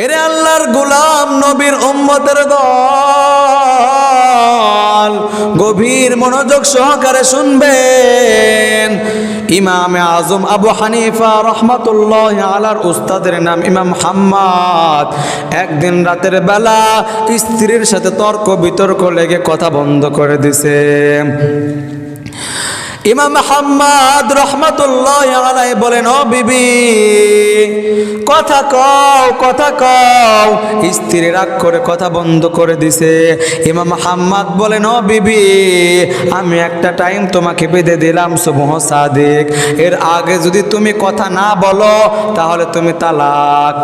এরে আল্লাহর গোলাম নবীর উম্মতের দল, গভীর মনোযোগ সহকারে শুনবেন। ইমামে আজম আবু হানিফা রাহমাতুল্লাহি আলাইহির উস্তাদের নাম ইমাম হাম্মাদ। একদিন রাতের বেলা স্ত্রীর সাথে তর্ক বিতর্ক লেগে কথা বন্ধ করে দিছে। ইমাম হাম্মাদ রাহমাতুল্লাহি আলাইহি বলেন, ও বিবি কথা কও, কথা কও। স্ত্রী রাগ করে কথা বন্ধ করে দিছে। ইমাম হাম্মাদ বলেন, ও বিবি আমি একটা টাইম তোমাকে বেঁধে দিলাম সুবহ সাদিক, এর আগে যদি তুমি কথা না বলো তাহলে তুমি তালাক।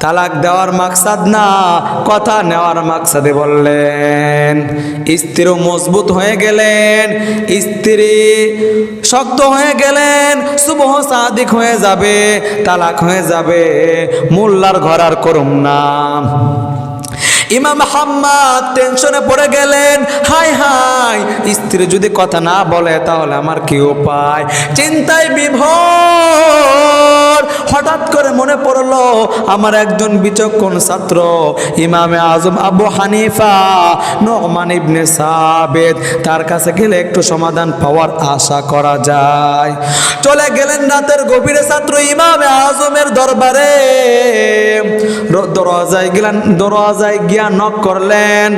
তালাক দেওয়ার মাকসাদ না, কথা নেওয়ার মাকসাদে বললেন। স্ত্রী মজবুত হয়ে গেলেন, স্ত্রী শক্ত হয়ে গেলেন। সুবহ সাদিক হয়ে যাবে, তালাক হয়ে যাবে, মোল্লার ঘর আর করুম না। ইমাম হাম্মাদ টেনশনে পড়ে গেলেন, হাই হাই স্ত্রী যদি কথা না বলে তাহলে আমার কি উপায়। চিন্তায় বিভোর। হঠাৎ করে মনে পড়লো আমার একজন বিচক্ষণ ছাত্র ইমামে আজম আবু হানিফা নুমান ইবনে সাবিত, তার কাছে গেলে একটু সমাধান পাওয়ার আশা করা যায়। চলে গেলেন রাতের গভীরে ছাত্র ইমামে আজমের দরবারে। দরজায় গিয়া নক করলেন।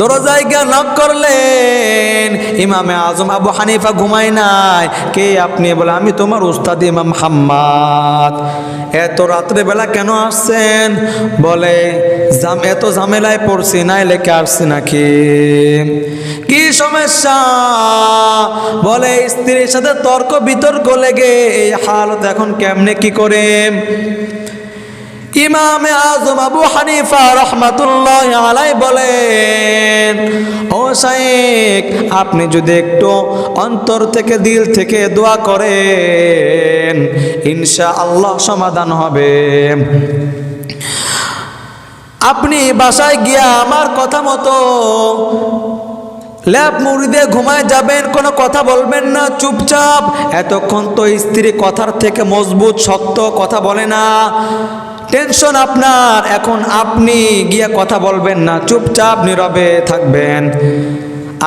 দরজায় গিয়া নক করলেন। ইমামে আজম আবু হানিফা ঘুমায় নাই। কে আপনি? বলে আমি তোমার উস্তাদ ইমাম হাম্মাদ। এত রাত্রে বেলা কেন আসছেন? বলে এত ঝামেলায় পড়ছি, নাই লেখে আসছি নাকি? কি সমস্যা? বলে স্ত্রীর সাথে তর্ক বিতর্ক লেগে এই হালত, এখন কেমনে কি করে? ইমামে আজম আবু হানিফা রাহমাতুল্লাহি আলাইহি বলেন, ও শাইখ আপনি যদি একটু অন্তর থেকে দিল থেকে দোয়া করেন ইনশাআল্লাহ সমাধান হবে। আপনি বাসায় গিয়া আমার কথা মতো ল্যাপ মুড়ি দিয়ে ঘুমায় যাবেন, কোনো কথা বলবেন না, চুপচাপ। এতক্ষণ তো স্ত্রী কথার থেকে মজবুত শক্ত, কথা বলে না। টেনশন আপনার, এখন আপনি গিয়ে কথা বলবেন না, চুপচাপ নীরবে থাকবেন।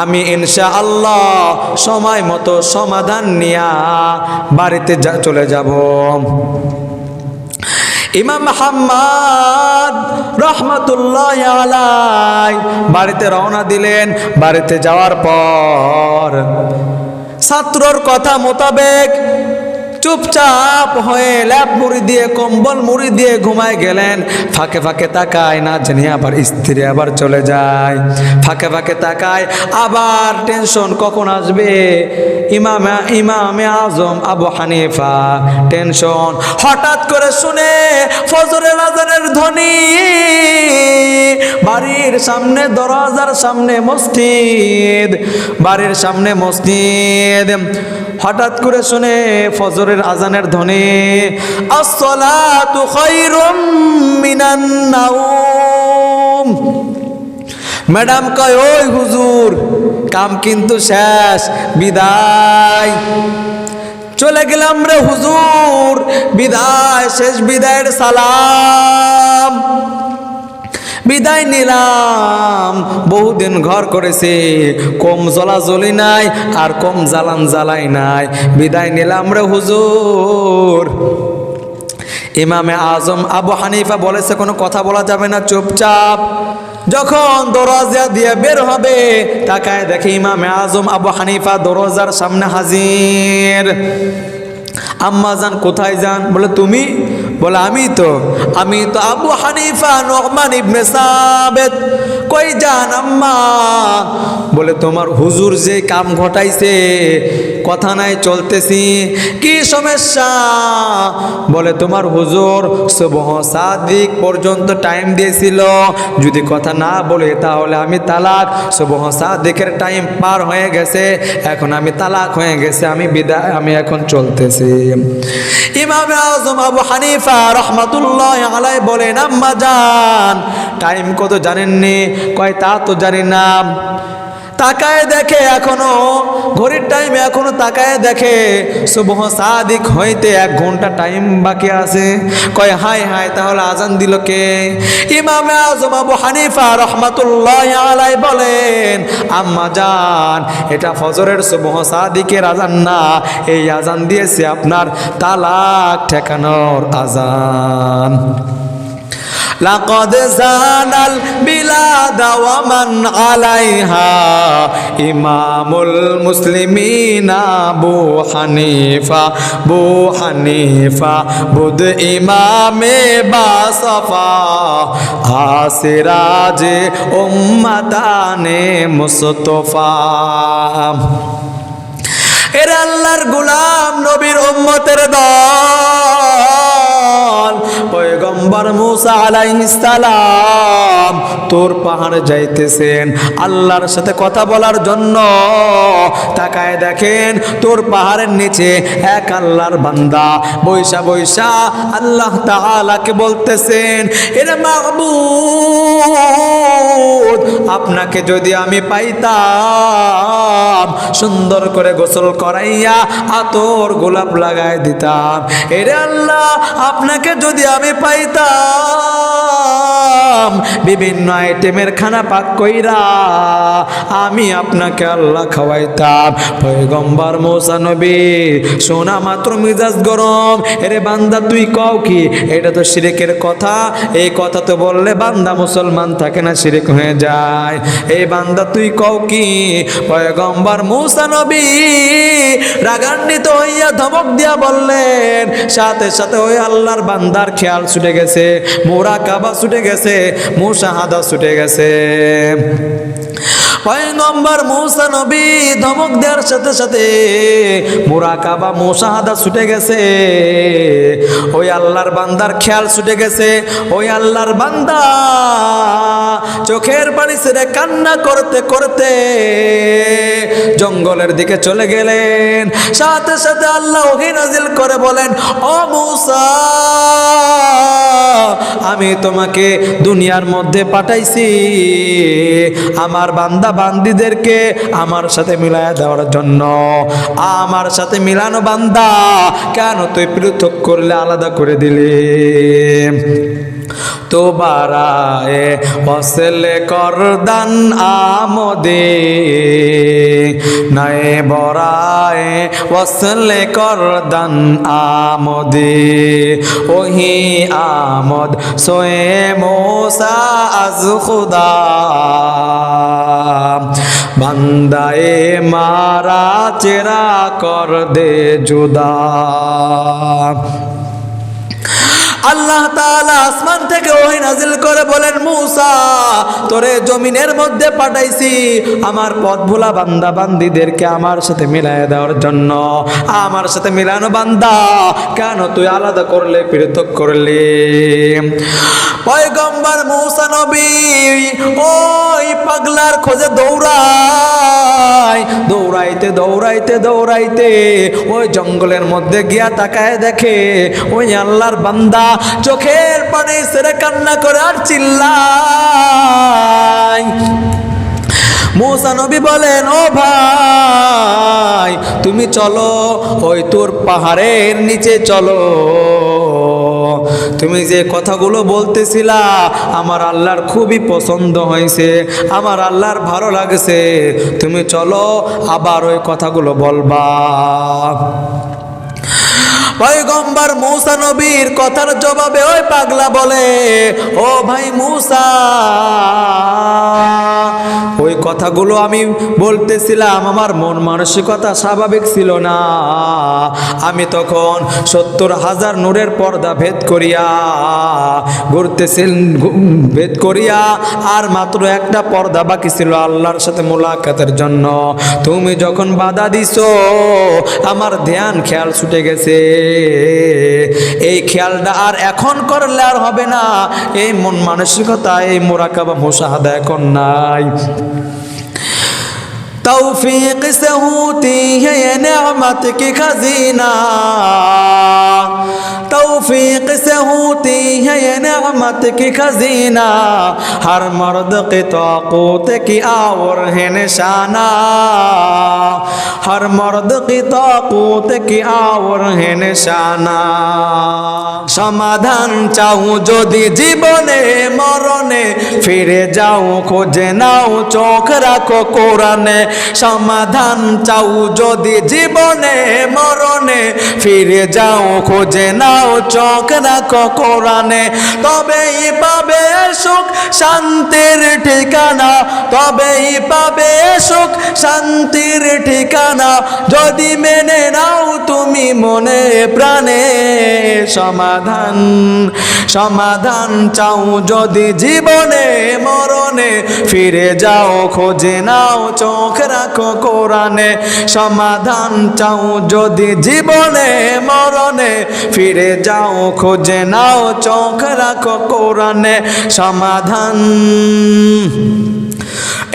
আমি ইনশাআল্লাহ সময় মতো সমাধান নিয়া বাড়িতে চলে যাব। ইমাম হাম্মাদ রাহমাতুল্লাহি আলাইহি বাড়িতে রওনা দিলেন। বাড়িতে যাওয়ার পর ছাত্রর কথা মোতাবেক চুপচাপ হয়ে ল্যাপ মুড়ি দিয়ে কম্বল মুড়ি দিয়ে ঘুমায় গেলেন। ফাঁকে ফাঁকে তাকায় না জানি আবার স্ত্রী আবার চলে যায়। ফাঁকে ফাঁকে তাকায়, আবার টেনশন কখন আসবে। ইমামে আজম আবু হানিফা টেনশন। হঠাৎ করে শুনে ফজরের আজানের ধ্বনি। বাড়ির সামনে দরজার সামনে মসজিদ, বাড়ির সামনে মসজিদ। হঠাৎ করে শুনে ফজরের আজানের ধ্বনি, আসসালাতু খায়রুম মিনান নাওম। ম্যাডাম কয়, ওই হুজুর কাম কিন্তু শেষ, বিদায়। চলে গেলাম রে হুজুর, বিদায়, শেষ বিদায়ের সালাম। বিদায় নিলাম। বহুদিন ঘর করেছি, কম জ্বলাজ্বলি নাই আর কম জ্বালান জ্বালাই নাই। বিদায় নিলাম রে হুজুর। ইমামে আজম আবু হানিফা বলেছে কোনো কথা বলা যাবে না, চুপচাপ। যখন দরজা দিয়ে বের হবে তাকায় দেখে ইমামে আজম আবু হানিফা দরজার সামনে হাজির। আম্মা যান কোথায় যান? বলে তুমি? বলে আমি তো আবু হানিফা নুমান ইবনে সাবিত। কই যান আম্মা? বলে তোমার হুজুর যে কাম ঘটাইছে, কথা নাই চলতেছি। কি সমস্যা? বলে তোমার হুজুর সুবহ সাদিক পর্যন্ত টাইম দিয়েছিল, যদি কথা না বলে তাহলে আমি তালাক। সুবহ সাদিকের টাইম পার হয়ে গেছে, এখন আমি তালাক হয়ে গেছে, আমি বিদায়, আমি এখন চলতেছি। ইমামে আজম আবু হানিফা রাহমাতুল্লাহি আলাইহি বলেন, আম্মা জান টাইম কত জানেননি? কয় তা তো জানি না। তাকায় দেখে এখনো ঘড়ির টাইমে এখনো তাকায় দেখে সুবহ সাদিক হইতে 1 ঘন্টা টাইম বাকি আছে। কয় হায় হায়, তাহলে আজান দিল কে? ইমামে আজম আবু হানিফা রাহমাতুল্লাহি আলাইহি বলেন, আম্মা জান, এটা ফজরের সুবহ সাদিকের আজান না, এই আজান দিয়েছে আপনার তালাক ঠেকানোর আজান। লাকাদ জানাল বিলাদা ওয়া মান আলাইহা ইমামুল মুসলিমিনা আবু হানিফা বুদ ইমামে বাসফা আসিরাজে উম্মাতানে মুস্তফা। এরা আল্লাহর গোলাম, নবীর উম্মতের দল। পয়গম্বর মুসা আলাইহিস সালাম তোর পাহাড়ে যাইতেছেন আল্লাহর সাথে কথা বলার জন্য। তাকায় দেখেন তোর পাহাড়ের নিচে এক আল্লাহর বান্দা বৈশা বৈশা আল্লাহ তাআলাকে বলতেছেন, এরে মাহবুব, আপনাকে যদি আমি পাইতাম সুন্দর করে গোসল করাইয়া আতর গোলাপ লাগাই দিতাম। এরে আল্লাহ, আপনাকে যদি আমি পাইতাম বিভিন্ন আইটেমের খানা পাক কইরা আমি আপনাকে আল্লাহ খাওয়াইতাম। পয়গম্বর মুসা নবী শোনা মাত্র মিজাজ গরম। এরে বান্দা, তুই কও কি? এটা তো শিরকের কথা, এই কথা তো বললে বান্দা মুসলমান থাকে না, শিরক হয়ে যায়। এই বান্দা তুই কও কি? পয়গম্বর মুসা নবী রাগান্বিত হইয়া ধমক দিয়া বললেন, সাথে সাথে ওই আল্লাহর বান্দার খেয়াল ছুটে গেছে, মুরাকাবা ছুটে গেছে, মুশাহাদা ছুটে গেছে। পয়গম্বর মুসা নবী ধমক দেওয়ার সাথে সাথে মুরাকাবা মুশাহাদা ছুটে গেছে, ওই আল্লাহর বান্দার খেয়াল ছুটে গেছে। ওই আল্লাহর বান্দা চোখের পানি ছেড়ে কান্না করতে করতে জঙ্গলের দিকে চলে গেলেন। সাথে সাথে আল্লাহ ওহী নাজিল করে বলেন, ও মুসা, আমি তোমাকে দুনিয়ার মধ্যে পাঠাইছি আমার বান্দা বান্দিদেরকে আমার সাথে মিলায়া দেওয়ার জন্য। আমার সাথে মিলানো বান্দা কেন তুই পৃথক করলে, আলাদা করে দিলি? তো বারায়ে ওসলে করদান আমদে নয়ে বরায়ে ওসলে করদান আমদে ওহি আমদ সোয়ে মোসা আজ খুদা বান্দায়ে মারা চেরা কর দে জুদা। আল্লাহ তাআলা আসমান থেকে ওহী নাজিল করে বলেন, মুসা, তোরে জমিনের মধ্যে পাঠাইছি আমার পথ ভোলা বান্দা বান্দিদেরকে আমার সাথে মিলায়া দেওয়ার জন্য। আমার সাথে মিলানো বান্দা কেন তুই আলাদা করলে, পৃথক করলি? পয়গম্বর মুসা নবী ওই পাগলার খোঁজে দৌড়ায়, দৌড়াইতে দৌড়াইতে দৌড়াইতে ওই জঙ্গলের মধ্যে গিয়া তাকায় দেখে ওই আল্লাহর বান্দা চোখের পানি ছেড়ে কান্না করে আর চিল্লায়। মুসা নবী বলেন, ও ভাই, তুমি চলো ওই তোর পাহাড়ের নিচে চলো। তুমি যে কথাগুলো বলতেছিলা আমার আল্লাহর খুবই পছন্দ হয়েছে, আমার আল্লাহর ভালো লাগছে। তুমি চলো আবার ওই কথাগুলো বলবা। পয়গম্বর মুসা নবীর কথার জবাবে ওই পাগলা বলে, ও ভাই মুসা, ওই কথাগুলো আমি বলতেছিলাম, আমার মন মানসিকতা স্বাভাবিক ছিল না। আমি তখন 70,000 নূরের পর্দা ভেদ করিয়া ভেদ করিয়া আর মাত্র একটা পর্দা বাকি ছিল আল্লাহর সাথে মোলাকাতের জন্য। তুমি যখন বাধা দিছো আমার ধ্যান খেয়াল ছুটে গেছে। এই খেয়ালটা আর এখন করলে আর হবে না। এই মন মানসিকতা, এই মুরাকাবা মুশাহাদা এখন নাই। तौफीक से होती है ये नेमत की खजीना, तौफीक से होती है ये नेमत की खजीना, हर मर्द की ताकूत की और है निशाना, हर मर्द की ताकूत की और है निशाना। সমাধান চাও যদি জীবনে মরণে, ফিরে যাও খোঁজে নাও চোখ রাখো কোরআনে। সমাধান চাও যদি জীবনে মরণে, ফিরে যাও খোঁজে নাও চোখ রাখো কোরআনে। তবেই পাবে সুখ শান্তির ঠিকানা, তবেই পাবে সুখ শান্তির ঠিকানা, যদি মেনে নাও তুমি মনে প্রাণে। সমাধান সমাধান চাও যদি জীবনে মরণে, ফিরে যাও খোঁজে নাও চোখ রাখো কোরআনে। সমাধান চাও যদি জীবনে মরণে, ফিরে যাও খোঁজে নাও চোখ রাখো কোরআনে। সমাধান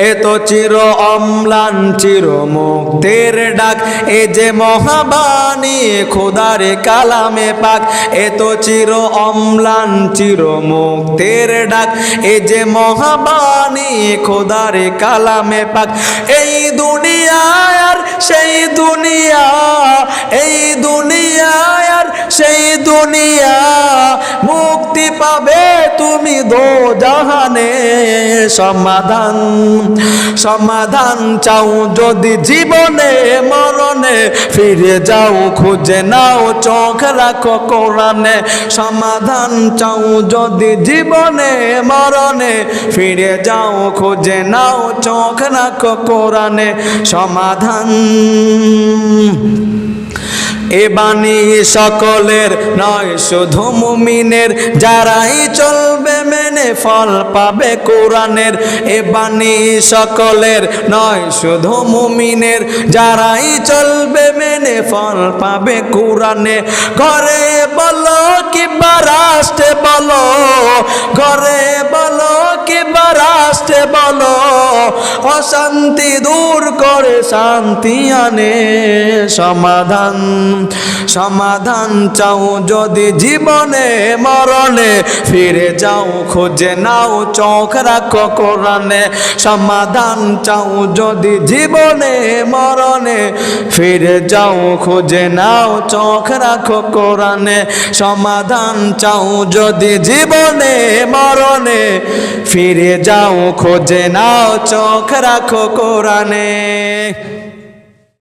এ তো চির অম্লান চির মুক্তির ডাক, এ যে মহাবাণী খোদার কালামে পাক। এ তো চির অম্লান চির মুক্তির ডাক, এ যে মহাবাণী খোদার কালামে পাক। এই দুনিয়া আর সেই দুনিয়া, এই দুনিয়া আর সেই দুনিয়া, মুক্তি পাবে তুমি দোজাহানে। সমাধান সমাধান চাও যদি জীবনে মরণে, ফিরে যাও খুঁজে নাও চোখ রাখো কোরআনে। সমাধান চাও যদি জীবনে মরণে, ফিরে যাও খুঁজে নাও চোখ রাখো কোরআনে। সমাধান এ বাণী সকলের নয় শুধু মুমিনের, যারাই চলবে মেনে ফল পাবে কোরআনের। এ বাণী সকলের নয় শুধু মুমিনের, যারাই চলবে মেনে ফল পাবে কোরআনে। ঘরে বলো কিংবা রাষ্ট্রে বলো, ঘরে বলো কিংবা রাষ্ট্রে বলো, অশান্তি দূর করে শান্তি আনে। সমাধান সমাধান চাও যদি জীবনে মরণে, ফিরে যাও খুঁজে নাও চোখ রাখো কোরআনে। সমাধান চাও যদি জীবনে মরণে, ফিরে যাও খুঁজে নাও চোখ রাখো কোরআনে। সমাধান চাও যদি জীবনে মরণে, ফিরে যাও খুঁজে নাও চোখ রাখো কোরআনে।